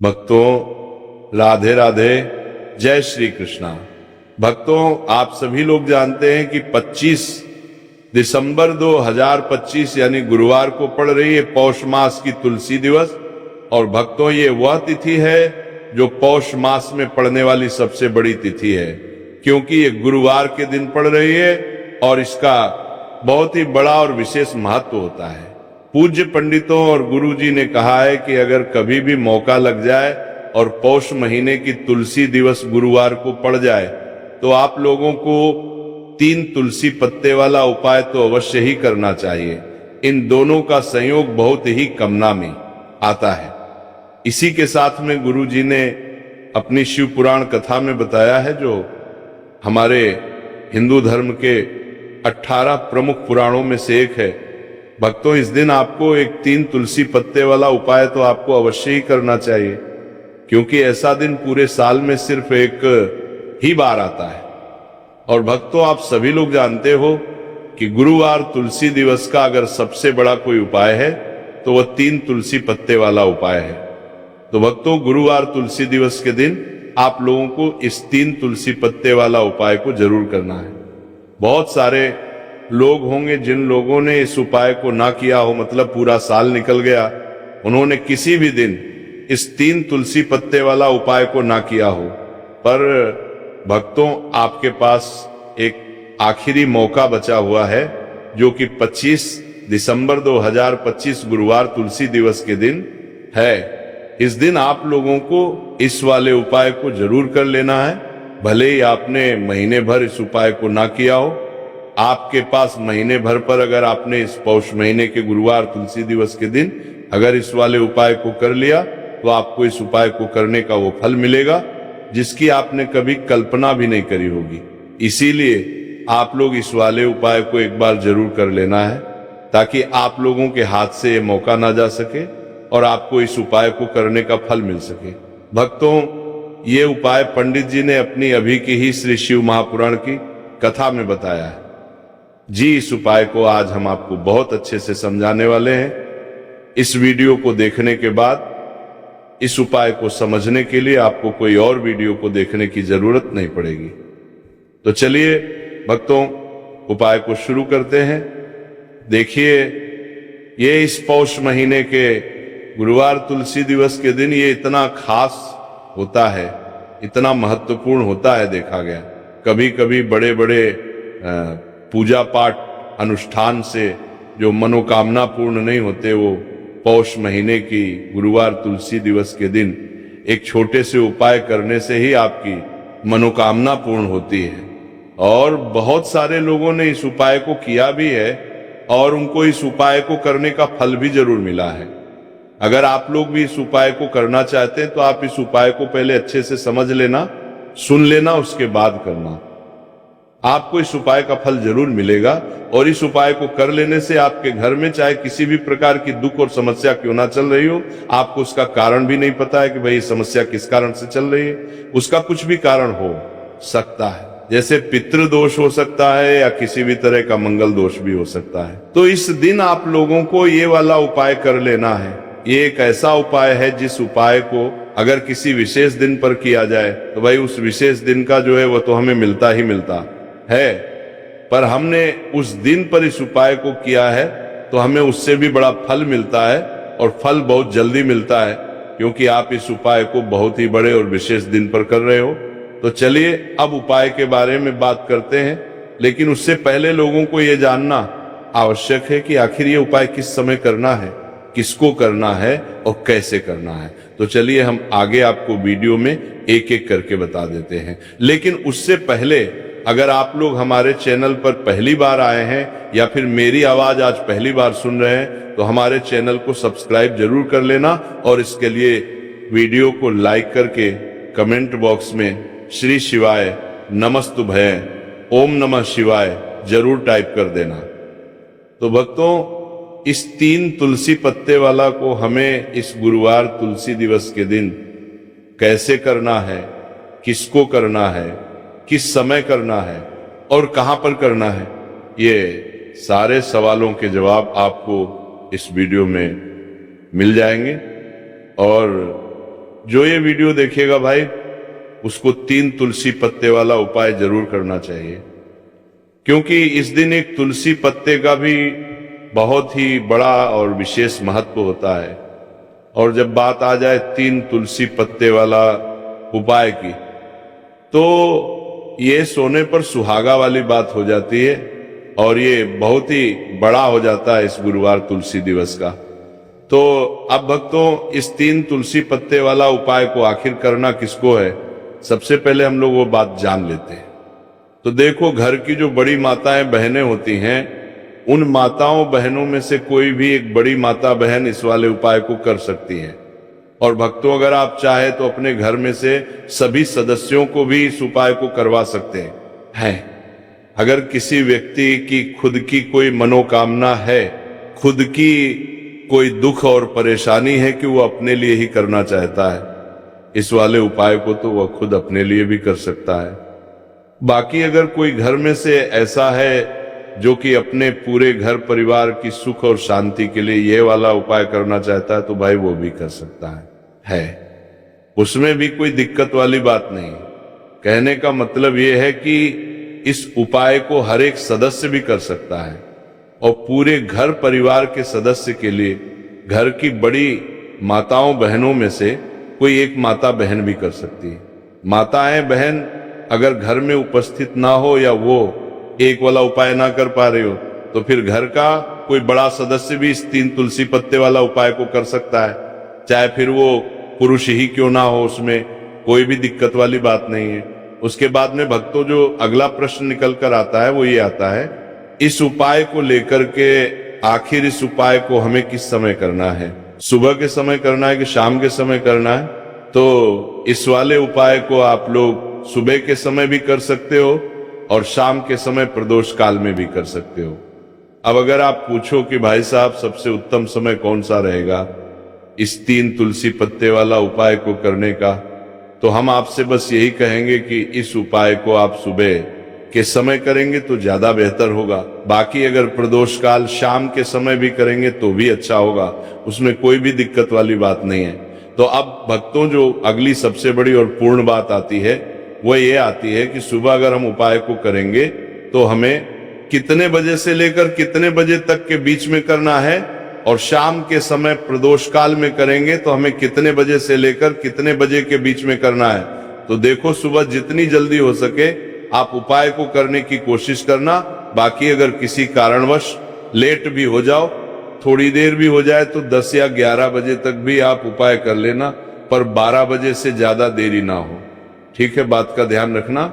भक्तों राधे राधे, जय श्री कृष्णा। भक्तों आप सभी लोग जानते हैं कि 25 दिसंबर 2025 यानी गुरुवार को पड़ रही है पौष मास की तुलसी दिवस। और भक्तों ये वह तिथि है जो पौष मास में पड़ने वाली सबसे बड़ी तिथि है, क्योंकि ये गुरुवार के दिन पड़ रही है और इसका बहुत ही बड़ा और विशेष महत्व होता है। पूज्य पंडितों और गुरु जी ने कहा है कि अगर कभी भी मौका लग जाए और पौष महीने की तुलसी दिवस गुरुवार को पड़ जाए तो आप लोगों को 3 तुलसी पत्ते वाला उपाय तो अवश्य ही करना चाहिए। इन दोनों का संयोग बहुत ही कमना में आता है। इसी के साथ में गुरु जी ने अपनी शिव पुराण कथा में बताया है, जो हमारे हिंदू धर्म के 18 प्रमुख पुराणों में से एक है। भक्तों इस दिन आपको एक 3 तुलसी पत्ते वाला उपाय तो आपको अवश्य ही करना चाहिए, क्योंकि ऐसा दिन पूरे साल में सिर्फ एक ही बार आता है। और भक्तों आप सभी लोग जानते हो कि गुरुवार तुलसी दिवस का अगर सबसे बड़ा कोई उपाय है तो वह 3 तुलसी पत्ते वाला उपाय है। तो भक्तों गुरुवार तुलसी दिवस के दिन आप लोगों को इस 3 तुलसी पत्ते वाला उपाय को जरूर करना है। बहुत सारे लोग होंगे जिन लोगों ने इस उपाय को ना किया हो, मतलब पूरा साल निकल गया, उन्होंने किसी भी दिन इस 3 तुलसी पत्ते वाला उपाय को ना किया हो। पर भक्तों आपके पास एक आखिरी मौका बचा हुआ है, जो कि 25 दिसंबर 2025 गुरुवार तुलसी दिवस के दिन है। इस दिन आप लोगों को इस वाले उपाय को जरूर कर लेना है। भले ही आपने महीने भर इस उपाय को ना किया हो, आपके पास महीने भर पर अगर आपने इस पौष महीने के गुरुवार तुलसी दिवस के दिन अगर इस वाले उपाय को कर लिया तो आपको इस उपाय को करने का वो फल मिलेगा जिसकी आपने कभी कल्पना भी नहीं करी होगी। इसीलिए आप लोग इस वाले उपाय को एक बार जरूर कर लेना है, ताकि आप लोगों के हाथ से ये मौका ना जा सके और आपको इस उपाय को करने का फल मिल सके। भक्तों ये उपाय पंडित जी ने अपनी अभी की ही श्री शिव महापुराण की कथा में बताया है जी। इस उपाय को आज हम आपको बहुत अच्छे से समझाने वाले हैं। इस वीडियो को देखने के बाद इस उपाय को समझने के लिए आपको कोई और वीडियो को देखने की जरूरत नहीं पड़ेगी। तो चलिए भक्तों उपाय को शुरू करते हैं। देखिए ये इस पौष महीने के गुरुवार तुलसी दिवस के दिन ये इतना खास होता है, इतना महत्वपूर्ण होता है। देखा गया कभी कभी बड़े बड़े पूजा पाठ अनुष्ठान से जो मनोकामना पूर्ण नहीं होते, वो पौष महीने की गुरुवार तुलसी दिवस के दिन एक छोटे से उपाय करने से ही आपकी मनोकामना पूर्ण होती है। और बहुत सारे लोगों ने इस उपाय को किया भी है और उनको इस उपाय को करने का फल भी जरूर मिला है। अगर आप लोग भी इस उपाय को करना चाहते हैं तो आप इस उपाय को पहले अच्छे से समझ लेना, सुन लेना, उसके बाद करना। आपको इस उपाय का फल जरूर मिलेगा। और इस उपाय को कर लेने से आपके घर में चाहे किसी भी प्रकार की दुख और समस्या क्यों ना चल रही हो, आपको उसका कारण भी नहीं पता है कि भाई समस्या किस कारण से चल रही है, उसका कुछ भी कारण हो सकता है। जैसे पितृ दोष हो सकता है या किसी भी तरह का मंगल दोष भी हो सकता है। तो इस दिन आप लोगों को ये वाला उपाय कर लेना है। ये एक ऐसा उपाय है जिस उपाय को अगर किसी विशेष दिन पर किया जाए तो भाई उस विशेष दिन का जो है वो तो हमें मिलता ही मिलता है। पर हमने उस दिन पर इस उपाय को किया है तो हमें उससे भी बड़ा फल मिलता है, और फल बहुत जल्दी मिलता है, क्योंकि आप इस उपाय को बहुत ही बड़े और विशेष दिन पर कर रहे हो। तो चलिए अब उपाय के बारे में बात करते हैं, लेकिन उससे पहले लोगों को यह जानना आवश्यक है कि आखिर ये उपाय किस समय करना है, किसको करना है और कैसे करना है। तो चलिए हम आगे आपको वीडियो में एक एक करके बता देते हैं। लेकिन उससे पहले अगर आप लोग हमारे चैनल पर पहली बार आए हैं या फिर मेरी आवाज आज पहली बार सुन रहे हैं तो हमारे चैनल को सब्सक्राइब जरूर कर लेना, और इसके लिए वीडियो को लाइक करके कमेंट बॉक्स में श्री शिवाय नमस्तुभ्यं ओम नमः शिवाय जरूर टाइप कर देना। तो भक्तों इस 3 तुलसी पत्ते वाला को हमें इस गुरुवार तुलसी दिवस के दिन कैसे करना है, किसको करना है, किस समय करना है और कहां पर करना है, ये सारे सवालों के जवाब आपको इस वीडियो में मिल जाएंगे। और जो ये वीडियो देखेगा भाई, उसको 3 तुलसी पत्ते वाला उपाय जरूर करना चाहिए, क्योंकि इस दिन एक तुलसी पत्ते का भी बहुत ही बड़ा और विशेष महत्व होता है। और जब बात आ जाए 3 तुलसी पत्ते वाला उपाय की, तो ये सोने पर सुहागा वाली बात हो जाती है और ये बहुत ही बड़ा हो जाता है इस गुरुवार तुलसी दिवस का। तो अब भक्तों, इस 3 तुलसी पत्ते वाला उपाय को आखिर करना किसको है, सबसे पहले हम लोग वो बात जान लेते हैं। तो देखो, घर की जो बड़ी माताएं बहनें होती हैं, उन माताओं बहनों में से कोई भी एक बड़ी माता बहन इस वाले उपाय को कर सकती है। और भक्तों, अगर आप चाहे तो अपने घर में से सभी सदस्यों को भी इस उपाय को करवा सकते हैं। अगर किसी व्यक्ति की खुद की कोई मनोकामना है, खुद की कोई दुख और परेशानी है कि वो अपने लिए ही करना चाहता है, इस वाले उपाय को तो वह खुद अपने लिए भी कर सकता है। बाकी अगर कोई घर में से ऐसा है जो कि अपने पूरे घर परिवार की सुख और शांति के लिए ये वाला उपाय करना चाहता है, तो भाई वो भी कर सकता है। उसमें भी कोई दिक्कत वाली बात नहीं। कहने का मतलब ये है कि इस उपाय को हर एक सदस्य भी कर सकता है और पूरे घर परिवार के सदस्य के लिए घर की बड़ी माताओं बहनों में से कोई एक माता बहन भी कर सकती है। माताएं बहन अगर घर में उपस्थित ना हो या वो एक वाला उपाय ना कर पा रहे हो, तो फिर घर का कोई बड़ा सदस्य भी इस 3 तुलसी पत्ते वाला उपाय को कर सकता है, चाहे फिर वो पुरुष ही क्यों ना हो, उसमें कोई भी दिक्कत वाली बात नहीं है। उसके बाद में भक्तों, जो अगला प्रश्न निकल कर आता है वो ये आता है, इस उपाय को लेकर के आखिर इस उपाय को हमें किस समय करना है, सुबह के समय करना है कि शाम के समय करना है? तो इस वाले उपाय को आप लोग सुबह के समय भी कर सकते हो और शाम के समय प्रदोष काल में भी कर सकते हो। अब अगर आप पूछो कि भाई साहब सबसे उत्तम समय कौन सा रहेगा इस 3 तुलसी पत्ते वाला उपाय को करने का, तो हम आपसे बस यही कहेंगे कि इस उपाय को आप सुबह के समय करेंगे तो ज्यादा बेहतर होगा। बाकी अगर प्रदोष काल शाम के समय भी करेंगे तो भी अच्छा होगा, उसमें कोई भी दिक्कत वाली बात नहीं है। तो अब भक्तों, जो अगली सबसे बड़ी और पूर्ण बात आती है वो ये आती है कि सुबह अगर हम उपाय को करेंगे तो हमें कितने बजे से लेकर कितने बजे तक के बीच में करना है, और शाम के समय प्रदोष काल में करेंगे तो हमें कितने बजे से लेकर कितने बजे के बीच में करना है। तो देखो, सुबह जितनी जल्दी हो सके आप उपाय को करने की कोशिश करना। बाकी अगर किसी कारणवश लेट भी हो जाओ, थोड़ी देर भी हो जाए, तो 10 या 11 बजे तक भी आप उपाय कर लेना, पर 12 बजे से ज्यादा देरी ना हो। ठीक है, बात का ध्यान रखना।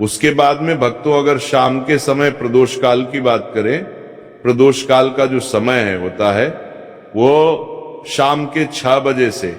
उसके बाद में भक्तों, अगर शाम के समय प्रदोष काल की बात करें, प्रदोष काल का जो समय है होता है वो शाम के 6 बजे से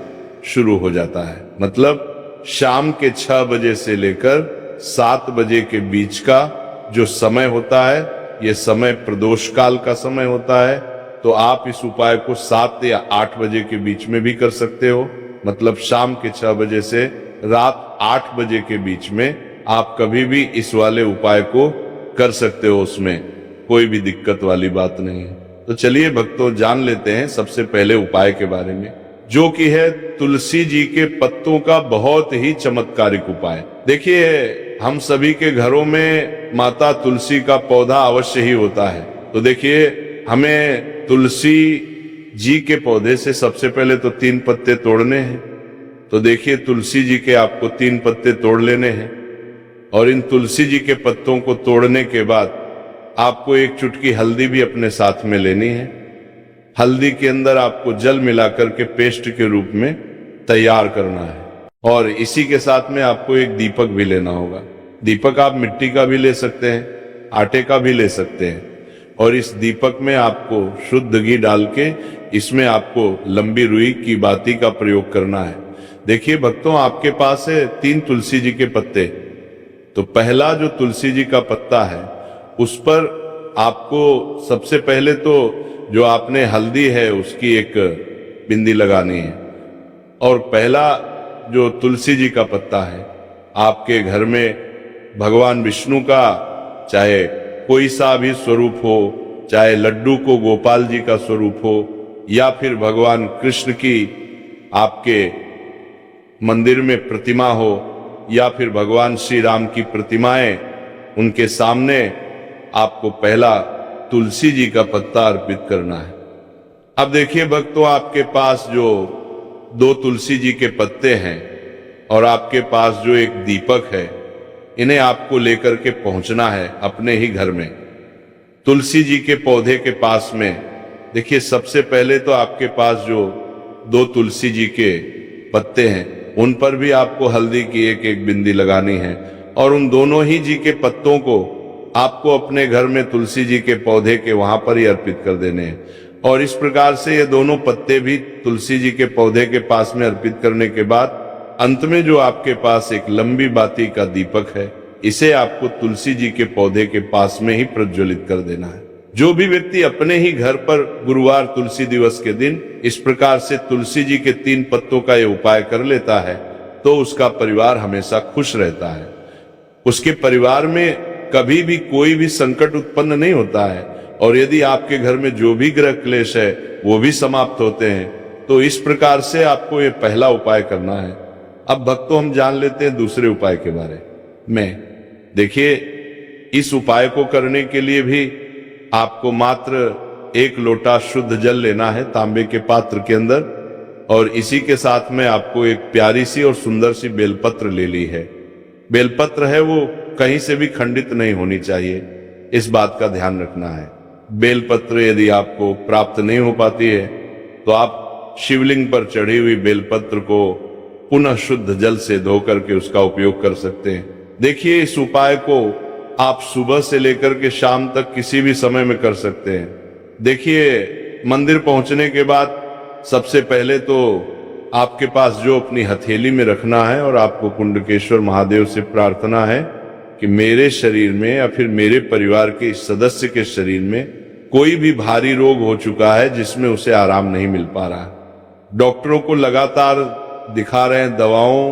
शुरू हो जाता है। मतलब शाम के 6 बजे से लेकर 7 बजे के बीच का जो समय होता है, ये समय प्रदोष काल का समय होता है। तो आप इस उपाय को 7 या 8 बजे के बीच में भी कर सकते हो। मतलब शाम के 6 बजे से रात 8 बजे के बीच में आप कभी भी इस वाले उपाय को कर सकते हो, उसमें कोई भी दिक्कत वाली बात नहीं है। तो चलिए भक्तों, जान लेते हैं सबसे पहले उपाय के बारे में, जो कि है तुलसी जी के पत्तों का बहुत ही चमत्कारिक उपाय। देखिए, हम सभी के घरों में माता तुलसी का पौधा अवश्य ही होता है। तो देखिए, हमें तुलसी जी के पौधे से सबसे पहले तो 3 पत्ते तोड़ने हैं। तो देखिए, तुलसी जी के आपको 3 पत्ते तोड़ लेने हैं, और इन तुलसी जी के पत्तों को तोड़ने के बाद आपको एक चुटकी हल्दी भी अपने साथ में लेनी है। हल्दी के अंदर आपको जल मिलाकर के पेस्ट के रूप में तैयार करना है, और इसी के साथ में आपको एक दीपक भी लेना होगा। दीपक आप मिट्टी का भी ले सकते हैं, आटे का भी ले सकते हैं, और इस दीपक में आपको शुद्ध घी डाल के इसमें आपको लंबी रुई की बाती का प्रयोग करना है। देखिए भक्तों, आपके पास है 3 तुलसी जी के पत्ते। तो पहला जो तुलसी जी का पत्ता है उस पर आपको सबसे पहले तो जो आपने हल्दी है उसकी एक बिंदी लगानी है, और पहला जो तुलसी जी का पत्ता है, आपके घर में भगवान विष्णु का चाहे कोई सा भी स्वरूप हो, चाहे लड्डू को गोपाल जी का स्वरूप हो, या फिर भगवान कृष्ण की आपके मंदिर में प्रतिमा हो या फिर भगवान श्री राम की प्रतिमाएं, उनके सामने आपको पहला तुलसी जी का पत्ता अर्पित करना है। अब देखिए भक्तों, आपके पास जो 2 तुलसी जी के पत्ते हैं और आपके पास जो एक दीपक है, इन्हें आपको लेकर के पहुंचना है अपने ही घर में। तुलसी जी के पौधे के पास में देखिए, सबसे पहले तो आपके पास जो 2 तुलसी जी के पत्ते हैं, उन पर भी आपको हल्दी की एक एक बिंदी लगानी है और उन दोनों ही जी के पत्तों को आपको अपने घर में तुलसी जी के पौधे के वहां पर ही अर्पित कर देने हैं। और इस प्रकार से ये दोनों पत्ते भी तुलसी जी के पौधे के पास में अर्पित करने के बाद अंत में जो आपके पास एक लंबी बाती का दीपक है, इसे आपको तुलसी जी के पौधे के पास में ही प्रज्वलित कर देना है। जो भी व्यक्ति अपने ही घर पर गुरुवार तुलसी दिवस के दिन इस प्रकार से तुलसी जी के 3 पत्तों का ये उपाय कर लेता है, तो उसका परिवार हमेशा खुश रहता है। उसके परिवार में कभी भी कोई भी संकट उत्पन्न नहीं होता है और यदि आपके घर में जो भी ग्रह क्लेश है वो भी समाप्त होते हैं। तो इस प्रकार से आपको ये पहला उपाय करना है। अब भक्तों, हम जान लेते हैं दूसरे उपाय के बारे में। देखिए, इस उपाय को करने के लिए भी आपको मात्र 1 लोटा शुद्ध जल लेना है तांबे के पात्र के अंदर, और इसी के साथ में आपको एक प्यारी सी और सुंदर सी बेलपत्र ले ली है। बेलपत्र है वो कहीं से भी खंडित नहीं होनी चाहिए, इस बात का ध्यान रखना है। बेलपत्र यदि आपको प्राप्त नहीं हो पाती है तो आप शिवलिंग पर चढ़ी हुई बेलपत्र को पुनः शुद्ध जल से धो करके उसका उपयोग कर सकते हैं। देखिए, इस उपाय को आप सुबह से लेकर के शाम तक किसी भी समय में कर सकते हैं। देखिए, मंदिर पहुंचने के बाद सबसे पहले तो आपके पास जो अपनी हथेली में रखना है और आपको कुंडकेश्वर महादेव से प्रार्थना है कि मेरे शरीर में या फिर मेरे परिवार के इस सदस्य के शरीर में कोई भी भारी रोग हो चुका है जिसमें उसे आराम नहीं मिल पा रहा है। डॉक्टरों को लगातार दिखा रहे हैं, दवाओं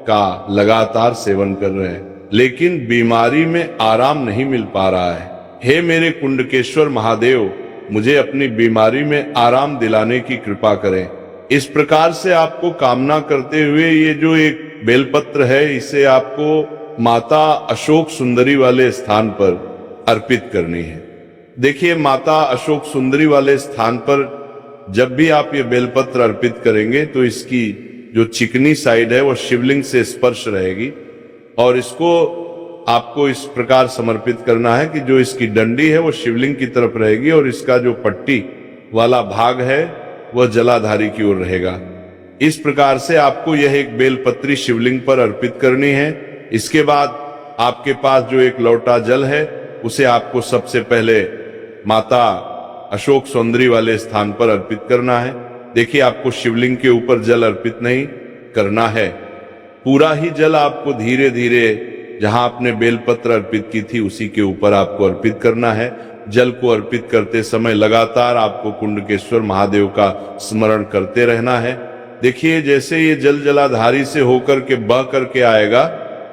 का लगातार सेवन कर रहे हैं, लेकिन बीमारी में आराम नहीं मिल पा रहा है। हे मेरे कुंडकेश्वर महादेव, मुझे अपनी बीमारी में आराम दिलाने की कृपा करें। इस प्रकार से आपको कामना करते हुए ये जो एक बेलपत्र है, इसे आपको माता अशोक सुंदरी वाले स्थान पर अर्पित करनी है। देखिए, माता अशोक सुंदरी वाले स्थान पर जब भी आप ये बेलपत्र अर्पित करेंगे तो इसकी जो चिकनी साइड है वो शिवलिंग से स्पर्श रहेगी और इसको आपको इस प्रकार समर्पित करना है कि जो इसकी डंडी है वो शिवलिंग की तरफ रहेगी और इसका जो पट्टी वाला भाग है वह जलाधारी की ओर रहेगा। इस प्रकार से आपको यह एक बेलपत्री शिवलिंग पर अर्पित करनी है। इसके बाद आपके पास जो एक लोटा जल है उसे आपको सबसे पहले माता अशोक सुंदरी वाले स्थान पर अर्पित करना है। देखिए, आपको शिवलिंग के ऊपर जल अर्पित नहीं करना है, पूरा ही जल आपको धीरे धीरे जहां आपने बेलपत्र अर्पित की थी उसी के ऊपर आपको अर्पित करना है। जल को अर्पित करते समय लगातार आपको कुंडकेश्वर महादेव का स्मरण करते रहना है। देखिए, जैसे ये जल जलाधारी से होकर के बह करके आएगा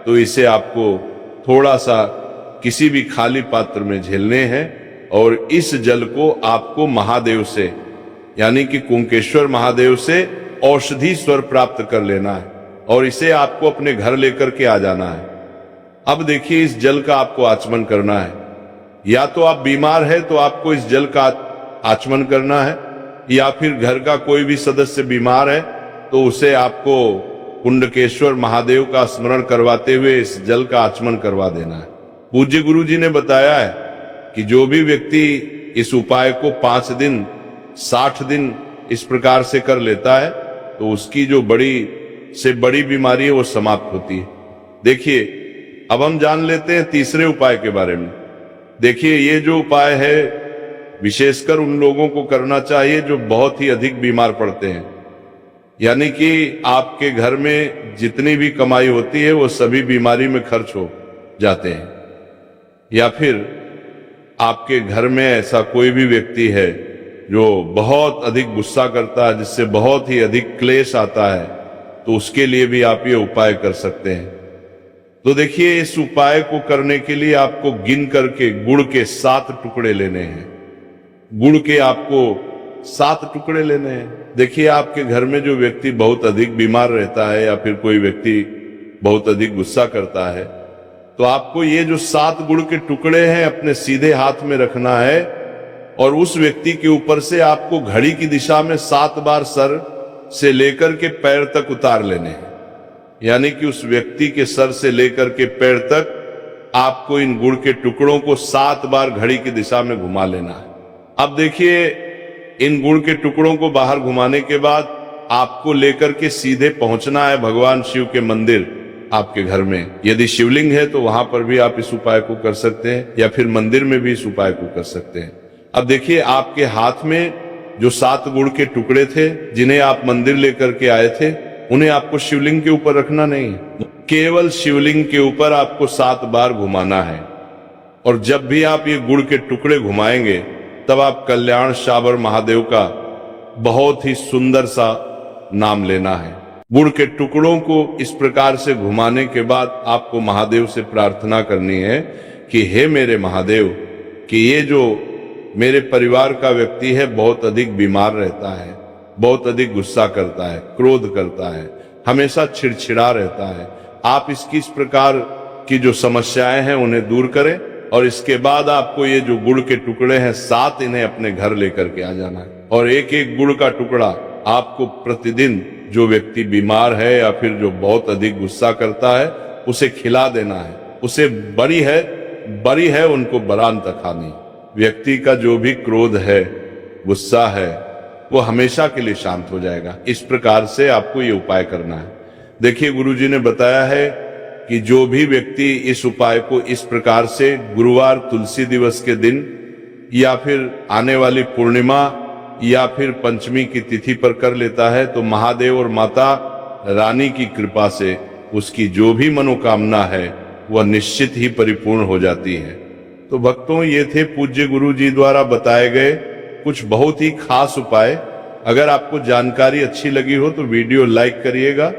तो इसे आपको थोड़ा सा किसी भी खाली पात्र में झेलने हैं और इस जल को आपको महादेव से यानी कि कुंकेश्वर महादेव से औषधि स्वर प्राप्त कर लेना है और इसे आपको अपने घर लेकर के आ जाना है। अब देखिए, इस जल का आपको आचमन करना है। या तो आप बीमार है तो आपको इस जल का आचमन करना है, या फिर घर का कोई भी सदस्य बीमार है तो उसे आपको कुंडकेश्वर महादेव का स्मरण करवाते हुए इस जल का आचमन करवा देना है। पूज्य गुरु जी ने बताया है कि जो भी व्यक्ति इस उपाय को 5 दिन 60 दिन इस प्रकार से कर लेता है तो उसकी जो बड़ी से बड़ी बीमारी है वो समाप्त होती है। देखिए, अब हम जान लेते हैं तीसरे उपाय के बारे में। देखिए, ये जो उपाय है विशेषकर उन लोगों को करना चाहिए जो बहुत ही अधिक बीमार पड़ते हैं, यानी कि आपके घर में जितनी भी कमाई होती है वो सभी बीमारी में खर्च हो जाते हैं, या फिर आपके घर में ऐसा कोई भी व्यक्ति है जो बहुत अधिक गुस्सा करता है, जिससे बहुत ही अधिक क्लेश आता है, तो उसके लिए भी आप ये उपाय कर सकते हैं। तो देखिए, इस उपाय को करने के लिए आपको गिन करके गुड़ के 7 टुकड़े लेने हैं। गुड़ के आपको 7 टुकड़े लेने हैं। देखिए, आपके घर में जो व्यक्ति बहुत अधिक बीमार रहता है या फिर कोई व्यक्ति बहुत अधिक गुस्सा करता है, तो आपको ये जो 7 गुड़ के टुकड़े हैं अपने सीधे हाथ में रखना है और उस व्यक्ति के ऊपर से आपको घड़ी की दिशा में 7 बार सर से लेकर के पैर तक उतार लेने हैं। यानी कि उस व्यक्ति के सर से लेकर के पैर तक आपको इन गुड़ के टुकड़ों को 7 बार घड़ी की दिशा में घुमा लेना है। अब देखिए, इन गुड़ के टुकड़ों को बाहर घुमाने के बाद आपको लेकर के सीधे पहुंचना है भगवान शिव के मंदिर आपके घर में। यदि शिवलिंग है तो वहां पर भी आप इस उपाय को कर सकते हैं या फिर मंदिर में भी इस उपाय को कर सकते हैं। अब देखिए, आपके हाथ में जो 7 गुड़ के टुकड़े थे जिन्हें आप मंदिर लेकर के आए थे, उन्हें आपको शिवलिंग के ऊपर रखना नहीं है, केवल शिवलिंग के ऊपर आपको 7 बार घुमाना है। और जब भी आप ये गुड़ के टुकड़े घुमाएंगे तब आप कल्याण शाबर महादेव का बहुत ही सुंदर सा नाम लेना है। गुड़ के टुकड़ों को इस प्रकार से घुमाने के बाद आपको महादेव से प्रार्थना करनी है कि हे मेरे महादेव, कि ये जो मेरे परिवार का व्यक्ति है बहुत अधिक बीमार रहता है, बहुत अधिक गुस्सा करता है, क्रोध करता है, हमेशा चिड़चिड़ा रहता है, आप इसकी इस प्रकार की जो समस्याएं हैं उन्हें दूर करें। और इसके बाद आपको ये जो गुड़ के टुकड़े हैं 7, इन्हें अपने घर लेकर के आ जाना है और एक एक गुड़ का टुकड़ा आपको प्रतिदिन जो व्यक्ति बीमार है या फिर जो बहुत अधिक गुस्सा करता है उसे खिला देना है। उसे बरी है उनको बरान तक खानी। व्यक्ति का जो भी क्रोध है, गुस्सा है, वो हमेशा के लिए शांत हो जाएगा। इस प्रकार से आपको ये उपाय करना है। देखिए, गुरुजी ने बताया है कि जो भी व्यक्ति इस उपाय को इस प्रकार से गुरुवार तुलसी दिवस के दिन या फिर आने वाली पूर्णिमा या फिर पंचमी की तिथि पर कर लेता है तो महादेव और माता रानी की कृपा से उसकी जो भी मनोकामना है वह निश्चित ही परिपूर्ण हो जाती है। तो भक्तों, ये थे पूज्य गुरु जी द्वारा बताए गए कुछ बहुत ही खास उपाय। अगर आपको जानकारी अच्छी लगी हो तो वीडियो लाइक करिएगा